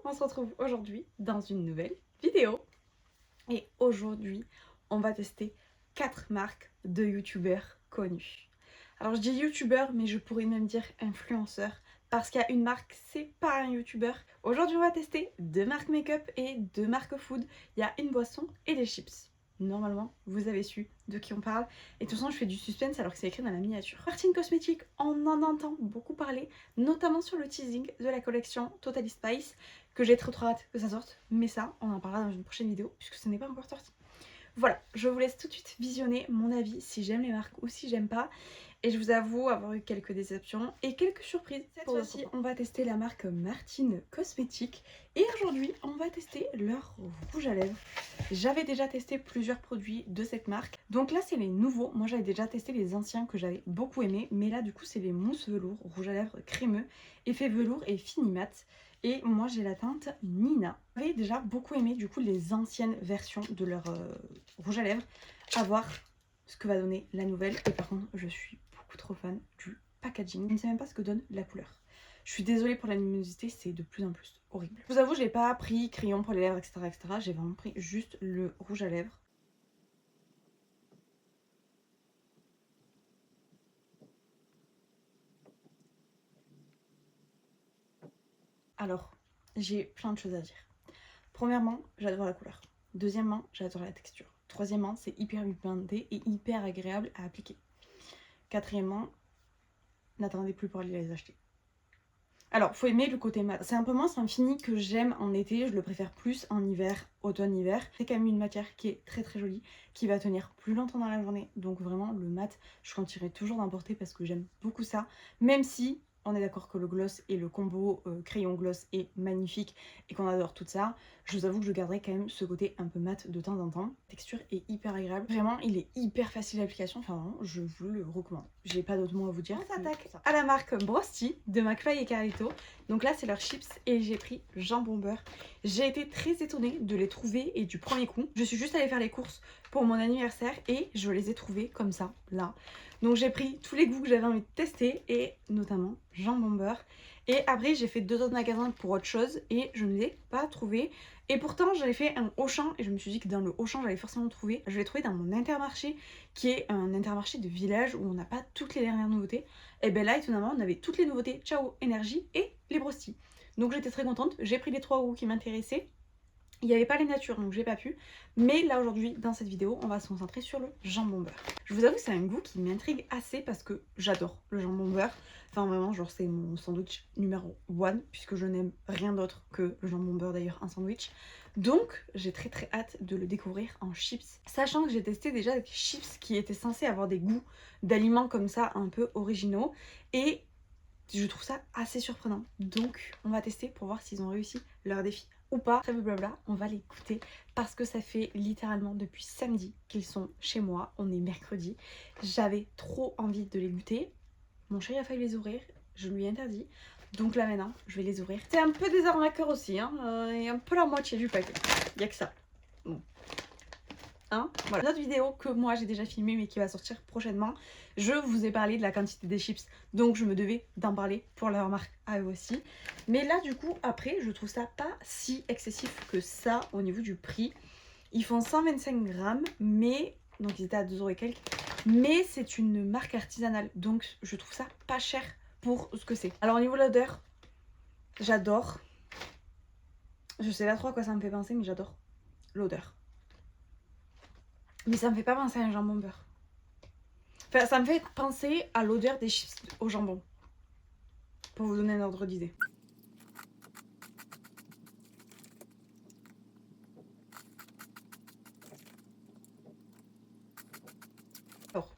on se retrouve aujourd'hui dans une nouvelle vidéo. Et aujourd'hui, on va tester 4 marques de youtubeurs connus. Alors je dis youtubeur, mais je pourrais même dire influenceur, parce qu'il y a une marque, c'est pas un youtubeur. Aujourd'hui, on va tester 2 marques make-up et 2 marques food. Il y a une boisson et des chips. Normalement, vous avez su de qui on parle. Et de toute façon, je fais du suspense alors que c'est écrit dans la miniature. Martine Cosmetics, on en entend beaucoup parler, notamment sur le teasing de la collection Totally Spice, que j'ai trop hâte que ça sorte. Mais ça, on en parlera dans une prochaine vidéo, puisque ce n'est pas encore sorti. Voilà, je vous laisse tout de suite visionner mon avis, si j'aime les marques ou si j'aime pas. Et je vous avoue avoir eu quelques déceptions et quelques surprises. Cette fois-ci, on va tester la marque Martine Cosmetics. Et aujourd'hui, on va tester leur rouge à lèvres. J'avais déjà testé plusieurs produits de cette marque. Donc là, c'est les nouveaux. Moi, j'avais déjà testé les anciens que j'avais beaucoup aimés. Mais là, du coup, c'est les mousses velours, rouge à lèvres crémeux, effet velours et fini mat. Et moi, j'ai la teinte Nina. J'avais déjà beaucoup aimé, du coup, les anciennes versions de leur rouge à lèvres. À voir ce que va donner la nouvelle. Et par contre, je suis beaucoup trop fan du packaging. Je ne sais même pas ce que donne la couleur. Je suis désolée pour la luminosité, c'est de plus en plus horrible. Je vous avoue, je n'ai pas pris crayon pour les lèvres, etc. etc. J'ai vraiment pris juste le rouge à lèvres. Alors, j'ai plein de choses à dire. Premièrement, j'adore la couleur. Deuxièmement, j'adore la texture. Troisièmement, c'est hyper pigmenté et hyper agréable à appliquer. Quatrièmement, n'attendez plus pour aller les acheter. Alors, faut aimer le côté mat. C'est un peu moins un fini que j'aime en été, je le préfère plus en hiver, automne-hiver. C'est quand même une matière qui est très très jolie, qui va tenir plus longtemps dans la journée. Donc vraiment, le mat, je continuerai toujours d'emporter parce que j'aime beaucoup ça. Même si on est d'accord que le gloss et le combo crayon gloss est magnifique et qu'on adore tout ça, je vous avoue que je garderai quand même ce côté un peu mat de temps en temps. La texture est hyper agréable. Vraiment, il est hyper facile d'application. Enfin vraiment, je vous le recommande. J'ai pas d'autres mots à vous dire. On s'attaque à la marque Brosti de McFly et Carlito. Donc là, c'est leurs chips et j'ai pris jambon beurre. J'ai été très étonnée de les trouver et du premier coup. Je suis juste allée faire les courses pour mon anniversaire et je les ai trouvés comme ça, là. Donc j'ai pris tous les goûts que j'avais envie de tester et notamment jambon beurre. Et après j'ai fait 2 autres magasins pour autre chose et je ne l'ai pas trouvé. Et pourtant j'avais fait un Auchan et je me suis dit que dans le Auchan j'allais forcément le trouver. Je l'ai trouvé dans mon Intermarché qui est un Intermarché de village où on n'a pas toutes les dernières nouveautés. Et bien là étonnamment on avait toutes les nouveautés Ciao Énergie et les Brosti. Donc j'étais très contente, j'ai pris les 3 goûts qui m'intéressaient. Il n'y avait pas les natures donc j'ai pas pu. Mais là aujourd'hui dans cette vidéo on va se concentrer sur le jambon beurre. Je vous avoue que c'est un goût qui m'intrigue assez parce que j'adore le jambon beurre. Enfin vraiment genre c'est mon sandwich numéro 1 puisque je n'aime rien d'autre que le jambon beurre d'ailleurs en sandwich. Donc j'ai très très hâte de le découvrir en chips. Sachant que j'ai testé déjà des chips qui étaient censés avoir des goûts d'aliments comme ça un peu originaux. Et je trouve ça assez surprenant. Donc on va tester pour voir s'ils ont réussi leur défi ou pas. Très blabla, on va les goûter parce que ça fait littéralement depuis samedi qu'ils sont chez moi. On est mercredi. J'avais trop envie de les goûter. Mon chéri a failli les ouvrir, je lui ai interdit. Donc là maintenant, je vais les ouvrir. C'est un peu des arnaqueurs aussi, hein, et un peu la moitié du paquet. Il n'y a que ça. Bon. Hein, voilà. Une autre vidéo que moi j'ai déjà filmée mais qui va sortir prochainement. Je vous ai parlé de la quantité des chips, donc je me devais d'en parler pour leur marque à eux aussi. Mais là du coup après je trouve ça pas si excessif que ça au niveau du prix. Ils font 125 grammes mais donc ils étaient à 2 € et quelques. Mais c'est une marque artisanale donc je trouve ça pas cher pour ce que c'est. Alors au niveau de l'odeur, j'adore. Je sais pas trop à quoi ça me fait penser mais j'adore l'odeur. Mais ça me fait pas penser à un jambon beurre. Enfin, ça me fait penser à l'odeur des chips au jambon. Pour vous donner un ordre d'idée. Alors,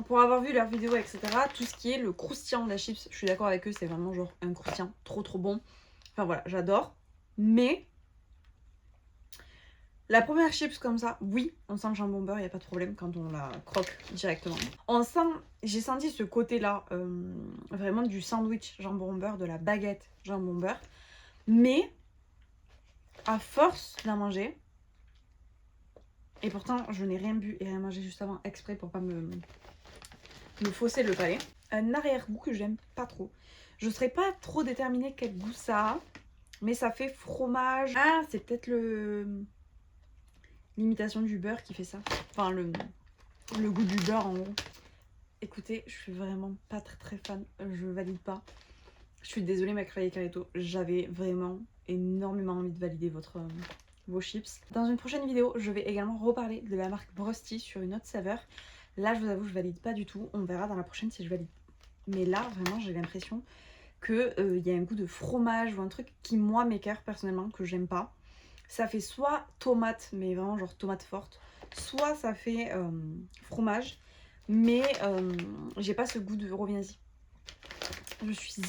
pour avoir vu leurs vidéos, etc., tout ce qui est le croustillant de la chips, je suis d'accord avec eux, c'est vraiment genre un croustillant trop trop bon. Enfin voilà, j'adore. Mais la première chips comme ça, oui, on sent le jambon beurre, il n'y a pas de problème quand on la croque directement. On sent, j'ai senti ce côté-là, vraiment du sandwich jambon beurre, de la baguette jambon beurre. Mais à force d'en manger, et pourtant je n'ai rien bu et rien mangé juste avant exprès pour pas me fausser le palais, un arrière-goût que j'aime pas trop. Je serais pas trop déterminée quel goût ça a, mais ça fait fromage. Ah, c'est peut-être l'imitation du beurre qui fait ça. Enfin, le goût du beurre en gros. Écoutez, je suis vraiment pas très fan, je valide pas. Je suis désolée McFly et Carito, j'avais vraiment énormément envie de valider vos chips. Dans une prochaine vidéo, je vais également reparler de la marque Brusty sur une autre saveur. Là, je vous avoue, je valide pas du tout. On verra dans la prochaine si je valide. Mais là, vraiment, j'ai l'impression qu'il y a un goût de fromage ou un truc qui, moi, m'écoeure personnellement, que j'aime pas. Ça fait soit tomate, mais vraiment genre tomate forte, soit ça fait fromage, mais j'ai pas ce goût de reviens-y. Je suis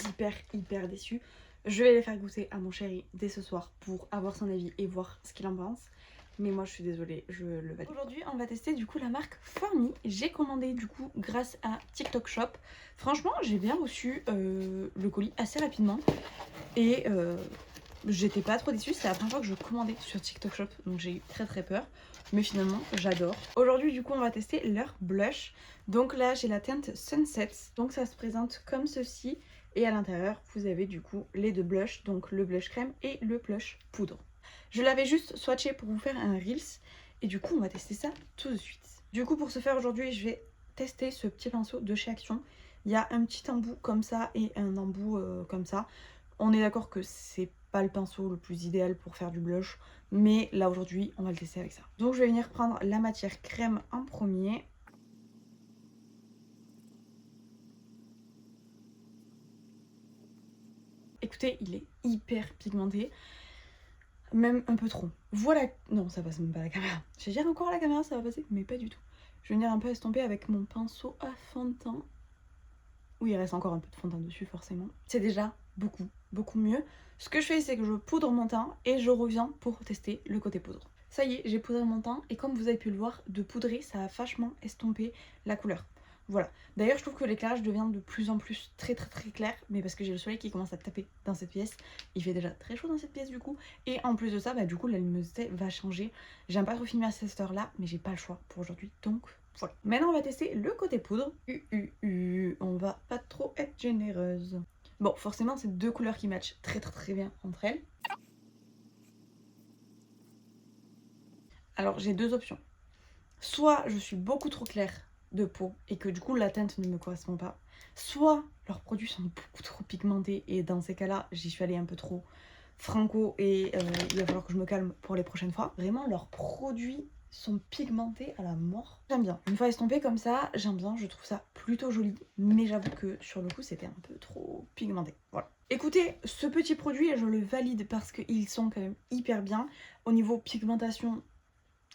hyper déçue. Je vais les faire goûter à mon chéri dès ce soir pour avoir son avis et voir ce qu'il en pense. Mais moi je suis désolée, je le valide. Aujourd'hui on va tester du coup la marque Formy. J'ai commandé du coup grâce à TikTok Shop. Franchement j'ai bien reçu le colis assez rapidement. Et j'étais pas trop déçue, c'est la première fois que je commandais sur TikTok Shop. Donc j'ai eu très peur. Mais finalement j'adore. Aujourd'hui du coup on va tester leur blush. Donc là j'ai la teinte Sunset. Donc ça se présente comme ceci. Et à l'intérieur vous avez du coup les deux blushs. Donc le blush crème et le blush poudre. Je l'avais juste swatché pour vous faire un Reels. Et du coup on va tester ça tout de suite. Du coup pour ce faire aujourd'hui je vais tester ce petit pinceau de chez Action. Il y a un petit embout comme ça et un embout comme ça. On est d'accord que c'est pas le pinceau le plus idéal pour faire du blush. Mais là aujourd'hui on va le tester avec ça. Donc je vais venir prendre la matière crème en premier. Écoutez, il est hyper pigmenté. Même un peu trop. Voilà. Non, ça passe même pas à la caméra. Je vais dire encore à la caméra ça va passer, mais pas du tout. Je vais venir un peu estomper avec mon pinceau à fond de teint. Oui, il reste encore un peu de fond de teint dessus forcément. C'est déjà beaucoup mieux. Ce que je fais c'est que je poudre mon teint et je reviens pour tester le côté poudre. Ça y est, j'ai poudré mon teint et comme vous avez pu le voir, de poudrer ça a vachement estompé la couleur. Voilà. D'ailleurs je trouve que l'éclairage devient de plus en plus très clair, mais parce que j'ai le soleil qui commence à taper dans cette pièce. Il fait déjà très chaud dans cette pièce du coup. Et en plus de ça, bah du coup la luminosité va changer. J'aime pas trop filmer à cette heure là, mais j'ai pas le choix pour aujourd'hui, donc voilà. Maintenant on va tester le côté poudre. On va pas trop être généreuse. Bon, forcément c'est deux couleurs qui matchent très bien entre elles. Alors j'ai deux options. Soit je suis beaucoup trop claire de peau et que du coup la teinte ne me correspond pas, soit leurs produits sont beaucoup trop pigmentés et dans ces cas-là j'y suis allée un peu trop franco et il va falloir que je me calme pour les prochaines fois. Vraiment leurs produits sont pigmentés à la mort. J'aime bien. Une fois estompé comme ça, j'aime bien, je trouve ça plutôt joli, mais j'avoue que sur le coup c'était un peu trop pigmenté. Voilà. Écoutez, ce petit produit je le valide parce qu'ils sont quand même hyper bien. Au niveau pigmentation,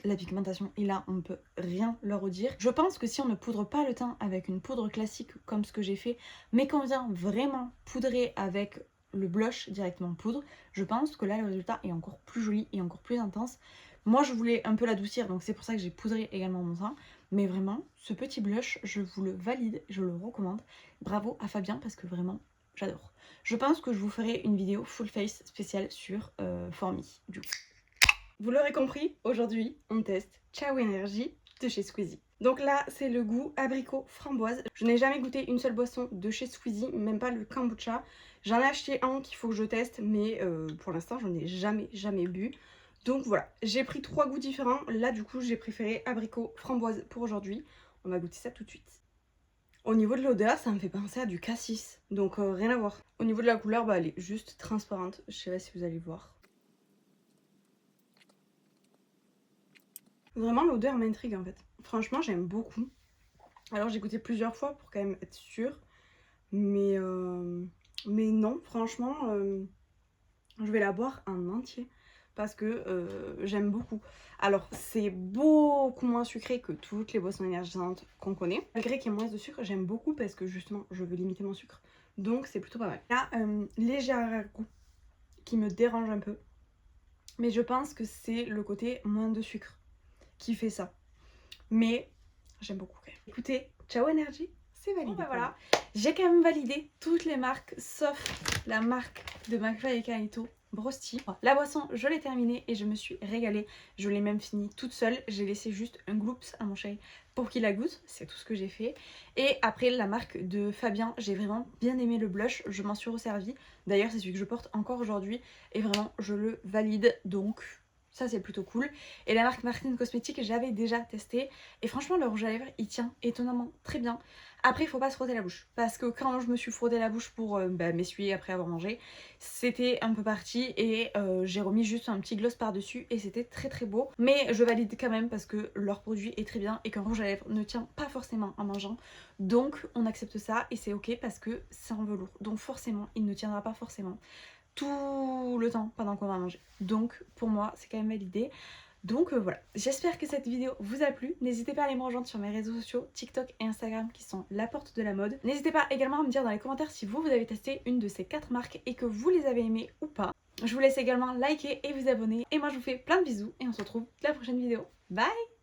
la pigmentation est là, on ne peut rien leur redire. Je pense que si on ne poudre pas le teint avec une poudre classique comme ce que j'ai fait, mais qu'on vient vraiment poudrer avec le blush directement poudre, je pense que là le résultat est encore plus joli et encore plus intense. Moi je voulais un peu l'adoucir, donc c'est pour ça que j'ai poudré également mon teint. Mais vraiment, ce petit blush, je vous le valide, je le recommande. Bravo à Fabien parce que vraiment, j'adore. Je pense que je vous ferai une vidéo full face spéciale sur Formy du coup. Vous l'aurez compris, aujourd'hui on teste Ciao Energy de chez Squeezie. Donc là c'est le goût abricot framboise. Je n'ai jamais goûté une seule boisson de chez Squeezie, même pas le kombucha. J'en ai acheté un qu'il faut que je teste, mais pour l'instant j'en ai jamais bu. Donc voilà, j'ai pris 3 goûts différents. Là du coup j'ai préféré abricot framboise pour aujourd'hui. On va goûter ça tout de suite. Au niveau de l'odeur, ça me fait penser à du cassis, donc rien à voir. Au niveau de la couleur, bah elle est juste transparente. Je sais pas si vous allez voir. Vraiment l'odeur m'intrigue en fait. Franchement j'aime beaucoup. Alors j'ai goûté plusieurs fois pour quand même être sûre. Mais non, franchement je vais la boire en entier. Parce que j'aime beaucoup. Alors c'est beaucoup moins sucré que toutes les boissons énergisantes qu'on connaît. Malgré qu'il y ait moins de sucre, j'aime beaucoup parce que justement je veux limiter mon sucre. Donc c'est plutôt pas mal. Il y a un léger arrière-goût qui me dérange un peu. Mais je pense que c'est le côté moins de sucre qui fait ça. Mais j'aime beaucoup quand même. Écoutez, Ciao Energy, c'est validé. Bon bah voilà, j'ai quand même validé toutes les marques sauf la marque de McFly et Carito Brosti. La boisson, je l'ai terminée et je me suis régalée. Je l'ai même finie toute seule. J'ai laissé juste un gloops à mon chéri pour qu'il la goûte. C'est tout ce que j'ai fait. Et après, la marque de Fabien, j'ai vraiment bien aimé le blush. Je m'en suis resservie. D'ailleurs, c'est celui que je porte encore aujourd'hui. Et vraiment, je le valide. Donc, ça, c'est plutôt cool. Et la marque Martin Cosmetics, j'avais déjà testé. Et franchement, le rouge à lèvres, il tient étonnamment très bien. Après, il faut pas se frotter la bouche. Parce que quand je me suis frotté la bouche pour m'essuyer après avoir mangé, c'était un peu parti et j'ai remis juste un petit gloss par-dessus et c'était très très beau. Mais je valide quand même parce que leur produit est très bien et qu'un rouge à lèvres ne tient pas forcément en mangeant. Donc on accepte ça et c'est ok parce que c'est en velours. Donc forcément, il ne tiendra pas forcément tout le temps pendant qu'on va manger. Donc pour moi, c'est quand même validé. Donc voilà, j'espère que cette vidéo vous a plu. N'hésitez pas à aller me rejoindre sur mes réseaux sociaux, TikTok et Instagram qui sont la porte de la mode. N'hésitez pas également à me dire dans les commentaires si vous avez testé une de ces 4 marques et que vous les avez aimées ou pas. Je vous laisse également liker et vous abonner. Et moi je vous fais plein de bisous et on se retrouve la prochaine vidéo. Bye!